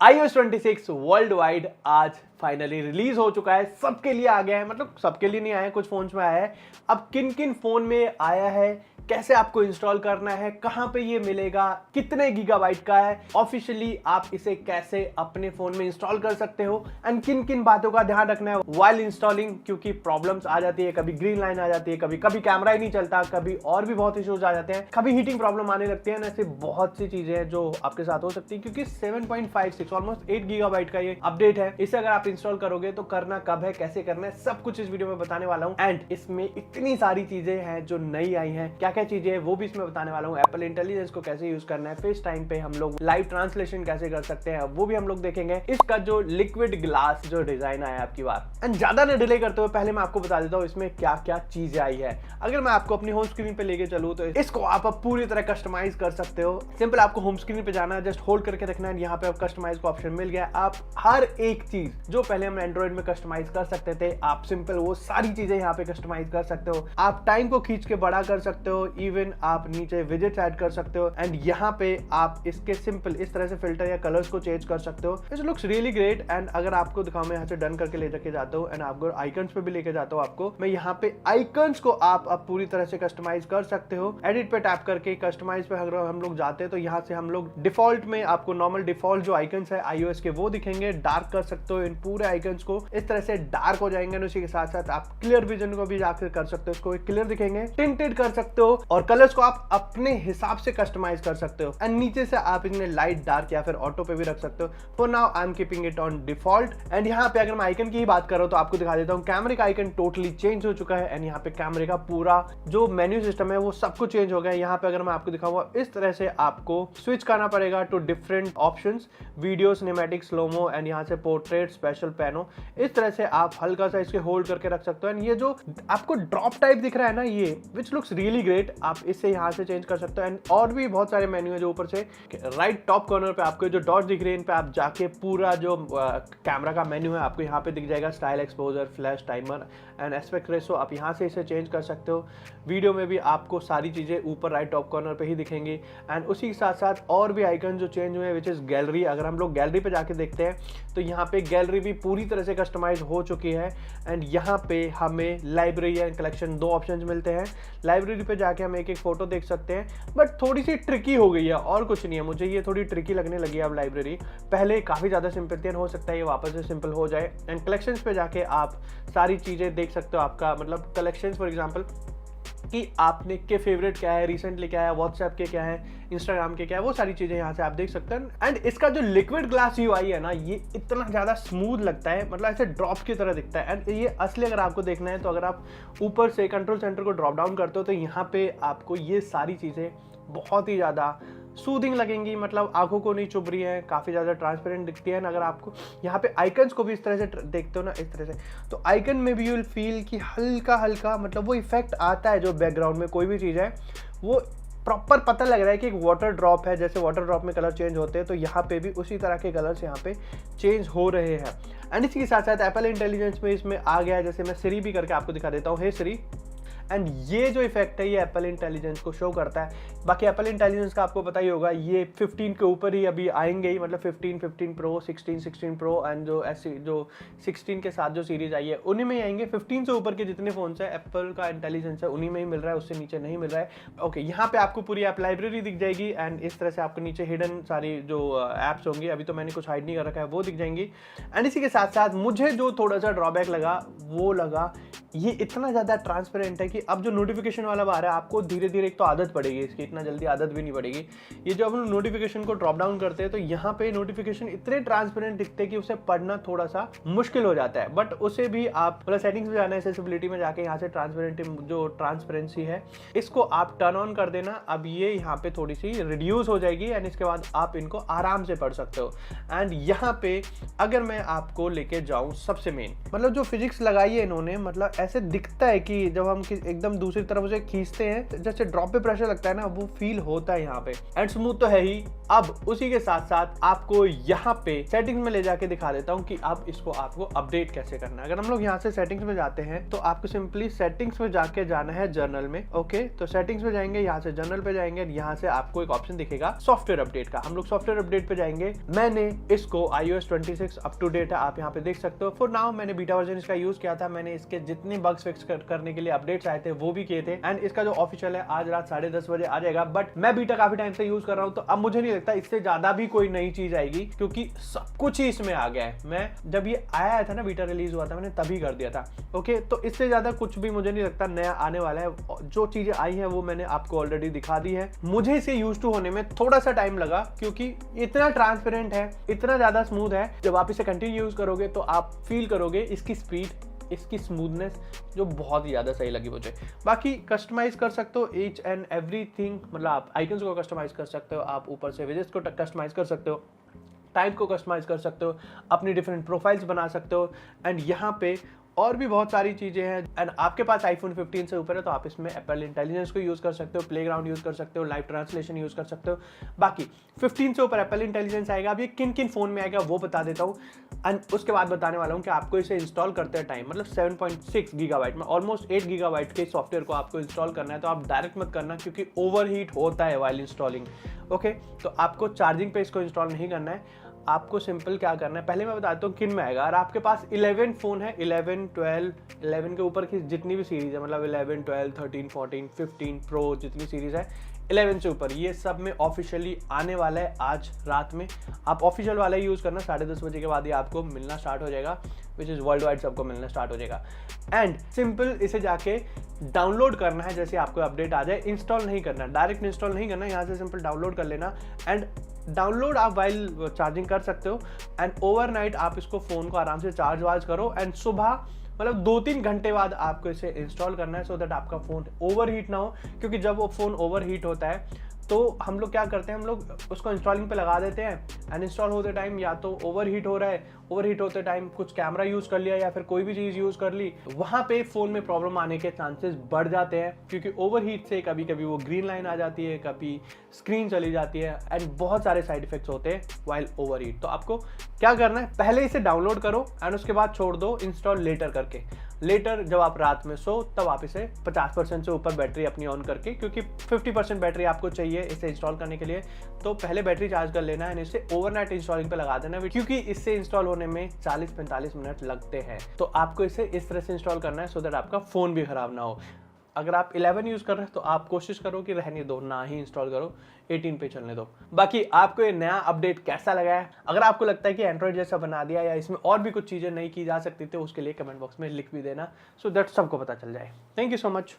iOS 26 world wide आज finally release हो चुका है। सबके लिए आ गया है, मतलब सबके लिए नहीं आया है, कुछ फोन्स में आया है। अब किन किन फोन में आया है, कैसे आपको इंस्टॉल करना है, कहां पे ये मिलेगा, कितने गीगाबाइट का है, ऑफिशियली आप इसे कैसे अपने फोन में इंस्टॉल कर सकते हो एंड किन किन बातों का ध्यान रखना है व्हाइल इंस्टॉलिंग, क्योंकि प्रॉब्लम्स आ जाती है, कभी ग्रीन लाइन आ जाती है, कभी कभी कैमरा ही नहीं चलता, कभी और भी बहुत इश्यूज आ जाते हैं, कभी हीटिंग प्रॉब्लम आने लगती है। ऐसे बहुत सी चीजें हैं जो आपके साथ हो सकती है, क्योंकि 7.56 ऑलमोस्ट 8 गीगाबाइट का ये अपडेट है। इसे अगर आप इंस्टॉल करोगे तो करना कब है, कैसे करना है, सब कुछ इस वीडियो में बताने वाला हूं। एंड इसमें इतनी सारी चीजें हैं जो नई आई हैं, क्या क्या चीजें हैं वो भी इसमें बताने वाला हूं। एप्पल इंटेलिजेंस को कैसे यूज करना है, फेस टाइम पे हम लोग लाइव ट्रांसलेशन कैसे कर सकते हैं, वो भी हम लोग देखेंगे। इसका जो लिक्विड ग्लास जो डिजाइन आया आपकी बात। एंड ज्यादा न डिले करते हुए पहले मैं आपको बता देता हूँ इसमें क्या क्या चीजें आई है। अगर मैं आपको अपनी होम स्क्रीन पे लेके चलूँ तो इसको आप पूरी तरह कस्टमाइज कर सकते हो। सिंपल आपको होम स्क्रीन पे जाना है, जस्ट होल्ड करके रखना है, यहाँ पे आप कस्टमाइज का ऑप्शन मिल गया। आप हर एक चीज जो पहले हम एंड्रॉइड में कस्टमाइज कर सकते थे, आप सिंपल वो सारी चीजें यहाँ पे कस्टमाइज कर सकते हो। आप टाइम को खींच के बड़ा कर सकते हो, इवन आप नीचे विजेट्स ऐड कर सकते हो। एंड यहाँ पे आप इसके सिंपल इस तरह से फिल्टर या कलर्स को चेंज कर सकते हो। It looks really great. And अगर आपको दिखाऊं, मैं यहाँ से डन करके ले जाके जाता हूँ एंड आपको आइकन्स पे भी लेके जाता हूँ। आपको मैं यहाँ पे आइकन्स को आप अब पूरी तरह से कस्टमाइज कर सकते हो। एडिट पे टैप करके कस्टमाइज पे अगर हम लोग जाते हैं तो यहाँ से हम लोग डिफॉल्ट में आपको नॉर्मल डिफॉल्ट जो आइकन्स है iOS के वो दिखेंगे। डार्क कर सकते हो इन पूरे आइकन्स को, इस तरह से डार्क हो जाएंगे। उसी के साथ साथ आप क्लियर विजन को भी जाकर कर सकते हो, इसको क्लियर दिखेंगे। टिंटेड कर सकते हो और कलर्स को आप अपने हिसाब से कस्टमाइज कर सकते हो। एंड नीचे से आप इन्हें लाइट, डार्क या फिर ऑटो पे भी रख सकते हो। For now I am keeping it on default. And यहाँ पे अगर मैं आइकन की ही बात कर रहा हूं तो आपको दिखा देता हूँ कैमरे का आइकन टोटली चेंज हो चुका है। एंड यहाँ पे कैमरे का पूरा जो मेन्यू सिस्टम है वो सब कुछ चेंज हो गया है। यहाँ पे अगर मैं आपको दिखाऊंगा इस तरह से आपको स्विच करना पड़ेगा to different options, video, cinematic, slomo and यहाँ से पोर्ट्रेट, स्पेशल, पैनो। इस तरह से आप हल्का सा इसके होल्ड करके रख सकते हो। एंड ये जो आपको ड्रॉप टाइप दिख रहा है ना, ये विच लुक्स रियली ग्रेट, आप इससे यहाँ से चेंज कर सकते हो। एंड और भी बहुत सारे मेन्यू है जो ऊपर से राइट टॉप कॉर्नर पे आपको जो डॉट दिख रहे हैं इन पे आप जाके पूरा जो कैमरा का मेन्यू है आपको यहाँ पे दिख जाएगा। Style, exposure, flash, timer and aspect ratio, आप यहाँ से इसे चेंज कर सकते हो। वीडियो में भी आपको सारी चीजें ऊपर राइट टॉप कॉर्नर पे ही दिखेंगी। एंड उसी के साथ साथ और भी आइकन जो चेंज हुए हैं विच इज गैलरी। अगर हम लोग गैलरी पे जाके देखते हैं तो यहाँ पे गैलरी भी पूरी तरह से कस्टमाइज हो चुकी है। एंड यहाँ पे हमें लाइब्रेरी एंड कलेक्शन दो ऑप्शन मिलते हैं। लाइब्रेरी पे जाके हम एक एक फोटो देख सकते हैं, बट थोड़ी सी ट्रिकी हो गई है और कुछ नहीं है। मुझे ये थोड़ी ट्रिकी लगने लगी है अब लाइब्रेरी। पहले काफी ज्यादा सिंपल थी, हो सकता है ये वापस से सिंपल हो जाए। एंड कलेक्शंस पे जाके आप सारी चीजें देख सकते हो। आपका मतलब कलेक्शंस फॉर एग्जांपल कि आपने के फेवरेट क्या है, रिसेंटली क्या है, व्हाट्सएप के क्या है, इंस्टाग्राम के क्या है, वो सारी चीजें यहाँ से आप देख सकते हैं। एंड इसका जो लिक्विड ग्लास UI है ना, ये इतना ज्यादा स्मूथ लगता है, मतलब ऐसे ड्रॉप की तरह दिखता है। एंड ये असली अगर आपको देखना है तो अगर आप ऊपर से कंट्रोल सेंटर को ड्रॉप डाउन करते हो तो यहाँ पे आपको ये सारी चीजें बहुत ही ज्यादा सूदिंग लगेंगी, मतलब आंखों को नहीं चुभ रही है, काफी ज्यादा ट्रांसपेरेंट दिखती है। अगर आपको यहाँ पे आइकन्स को भी इस तरह से देखते हो ना, इस तरह से, तो आइकन में भी यू विल फील कि हल्का हल्का मतलब वो इफेक्ट आता है जो बैकग्राउंड में कोई भी चीज है वो प्रॉपर पता लग रहा है कि एक वाटर ड्रॉप है। जैसे वाटर ड्रॉप में कलर चेंज होते हैं तो यहाँ पे भी उसी तरह के कलर्स यहाँ पे चेंज हो रहे हैं। एंड इसी के साथ साथ एप्पल इंटेलिजेंस में इसमें आ गया है। जैसे मैं सिरी भी करके आपको दिखा देता हूँ, हे सिरी। एंड ये जो इफेक्ट है ये एप्पल इंटेलिजेंस को शो करता है। बाकी एप्पल इंटेलिजेंस का आपको पता ही होगा, ये 15 के ऊपर ही अभी आएंगे ही, मतलब 15, 15 प्रो, 16, 16 प्रो एंड जो 16 के साथ जो सीरीज आई है उन्हीं में ही आएंगे। 15 से ऊपर के जितने फोन्स है एप्पल का इंटेलिजेंस है उन्हीं में ही मिल रहा है, उससे नीचे नहीं मिल रहा है। ओके, यहाँ पे आपको पूरी ऐप लाइब्रेरी दिख जाएगी। एंड इस तरह से आपको नीचे हिडन सारी जो ऐप्स होंगी, अभी तो मैंने कुछ हाइड नहीं कर रखा है, वो दिख जाएंगी। एंड इसी के साथ साथ मुझे जो थोड़ा सा ड्रॉबैक लगा वो लगा ये इतना ज़्यादा ट्रांसपेरेंट है कि अब जो नोटिफिकेशन वाला आ रहा है आपको धीरे धीरे एक तो आदत पड़ेगी इसकी, इतना जल्दी आदत भी नहीं पड़ेगी। ये जो हम नोटिफिकेशन को ड्रॉप डाउन करते हैं तो यहाँ पे नोटिफिकेशन इतने ट्रांसपेरेंट दिखते हैं कि उसे पढ़ना थोड़ा सा मुश्किल हो जाता है। बट उसे भी आप मतलब सेटिंग्स में जाना है, एक्सेसिबिलिटी में जाके यहाँ से ट्रांसपेरेंसी है इसको आप टर्न ऑन कर देना। अब ये यहाँ पे थोड़ी सी रिड्यूस हो जाएगी एंड इसके बाद आप इनको आराम से पढ़ सकते हो। एंड यहाँ पे अगर मैं आपको लेके जाऊँ सबसे मेन, मतलब जो फिजिक्स लगाई है इन्होंने, मतलब ऐसे दिखता है कि जब हम एकदम दूसरी तरफ उसे खींचते हैं, जैसे ड्रॉप पे प्रेशर लगता है ना, वो फील होता है यहाँ पे। एंड स्मूथ तो है ही। अब उसी के साथ साथ आपको यहाँ पे सेटिंग्स में ले जाके दिखा देता हूँ कि अब इसको आपको अपडेट कैसे करना है। अगर हम लोग यहाँ से सेटिंग्स में जाते हैं तो आपको सिंपली सेटिंग्स में जाके जाना है जर्नल में। ओके, तो सेटिंग्स में जाएंगे, यहाँ से जर्नल पे जाएंगे, यहाँ से आपको एक ऑप्शन दिखेगा सॉफ्टवेयर अपडेट का। हम लोग सॉफ्टवेयर अपडेट पे जाएंगे। मैंने इसको iOS 26 अप टू डेट है, आप यहाँ पे देख सकते हो। फॉर नाउ मैंने बीटा वर्जन इसका यूज किया था। मैंने इसके जितने बग्स फिक्स करने के लिए अपडेट्स आए थे वो भी किए थे। एंड इसका जो ऑफिशियल है आज रात 10:30 बजे आ जाएगा। बट मैं बीटा काफी टाइम से यूज कर रहा हूँ, तो अब मुझे नहीं लगता इससे ज्यादा भी कोई नई चीज आएगी, क्योंकि सब कुछ ही इसमें आ गया है। मैं जब ये आया था ना, बीटा रिलीज हुआ था, मैंने तभी कर दिया था। ओके, तो इससे ज्यादा कुछ भी मुझे नहीं लगता नया आने वाला है। जो चीजें आई हैं वो मैंने आपको ऑलरेडी दिखा दी है। मुझे इसे यूज टू होने में थोड़ा सा टाइम लगा, क्योंकि इतना ट्रांसपेरेंट है, इतना ज्यादा स्मूथ है। जब आप इसे कंटिन्यू यूज करोगे तो आप फील करोगे इसकी स्पीड, इसकी स्मूथनेस, जो बहुत ही ज्यादा सही लगी मुझे। बाकी कस्टमाइज कर सकते हो ईच एंड एवरीथिंग, मतलब आप आइकन्स को कस्टमाइज कर सकते हो, आप ऊपर से विजेट्स को कस्टमाइज कर सकते हो, टाइप को कस्टमाइज कर सकते हो, अपनी डिफरेंट प्रोफाइल्स बना सकते हो। एंड यहाँ पे और भी बहुत सारी चीजें हैं। एंड आपके पास आईफोन 15 से ऊपर है तो आप इसमें एप्पल इंटेलिजेंस को यूज कर सकते हो, प्लेग्राउंड यूज कर सकते हो, लाइव ट्रांसलेशन यूज कर सकते हो। बाकी 15 से ऊपर एप्पल इंटेलिजेंस आएगा। अब ये किन किन फोन में आएगा वो बता देता हूँ। एंड उसके बाद बताने वाला हूँ कि आपको इसे इंस्टॉल करते टाइम, मतलब 7.6 गीगाबाइट में ऑलमोस्ट 8 गीगाबाइट के सॉफ्टवेयर को आपको इंस्टॉल करना है। तो आप डायरेक्ट मत करना, क्योंकि ओवरहीट होता है वाइल इंस्टॉलिंग। ओके, तो आपको चार्जिंग पे इसको इंस्टॉल नहीं करना है। आपको सिंपल क्या करना है, पहले मैं बताता हूँ किन में आएगा। अगर आपके पास 11 फोन है, 11, 12, 11 के ऊपर की जितनी भी सीरीज है, मतलब 11, 12, 13, 14, 15 प्रो, जितनी सीरीज है 11 से ऊपर, ये सब में ऑफिशियली आने वाला है आज रात में। आप ऑफिशियल वाला ही यूज करना, 10:30 बजे के बाद ये आपको मिलना स्टार्ट हो जाएगा, विच इज वर्ल्ड वाइड सबको मिलना स्टार्ट हो जाएगा। एंड सिंपल इसे जाके डाउनलोड करना है, जैसे आपको अपडेट आ जाए। इंस्टॉल नहीं करना, डायरेक्ट इंस्टॉल नहीं करना, यहाँ से सिंपल डाउनलोड कर लेना। एंड डाउनलोड आप वाइल चार्जिंग कर सकते हो। एंड ओवरनाइट आप इसको फोन को आराम से चार्ज वार्ज करो। एंड सुबह मतलब 2-3 घंटे बाद आपको इसे इंस्टॉल करना है, सो दैट आपका फोन ओवरहीट ना हो। क्योंकि जब वो फोन ओवरहीट होता है तो हम लोग क्या करते हैं, हम लोग उसको इंस्टॉलिंग पे लगा देते हैं। एंड इंस्टॉल होते टाइम या तो ओवरहीट हो रहा है, ओवरहीट होते टाइम कुछ कैमरा यूज कर लिया या फिर कोई भी चीज यूज कर ली, वहां पे फोन में प्रॉब्लम आने के चांसेस बढ़ जाते हैं। क्योंकि ओवरहीट से कभी कभी वो ग्रीन लाइन आ जाती है, कभी स्क्रीन चली जाती है, एंड बहुत सारे साइड इफेक्ट्स होते हैं वाइल ओवरहीट। तो आपको क्या करना है, पहले इसे डाउनलोड करो एंड उसके बाद छोड़ दो इंस्टॉल लेटर करके। लेटर जब आप रात में सो तब आप इसे 50% से ऊपर बैटरी अपनी ऑन करके, क्योंकि 50% बैटरी आपको चाहिए इसे इंस्टॉल करने के लिए, तो पहले बैटरी चार्ज कर लेना है। इसे ओवरनाइट इंस्टॉलिंग पे लगा देना, क्योंकि इससे इंस्टॉल होने में 40-45 मिनट लगते हैं। तो आपको इसे इस तरह से इंस्टॉल करना है सो दैट आपका फोन भी खराब ना हो। अगर आप 11 यूज कर रहे हैं तो आप कोशिश करो कि रहने दो, ना ही इंस्टॉल करो, 18 पे चलने दो। बाकी आपको ये नया अपडेट कैसा लगा है, अगर आपको लगता है कि एंड्रॉइड जैसा बना दिया या इसमें और भी कुछ चीजें नहीं की जा सकती थी, उसके लिए कमेंट बॉक्स में लिख भी देना, सो दैट सबको पता चल जाए। Thank you so much.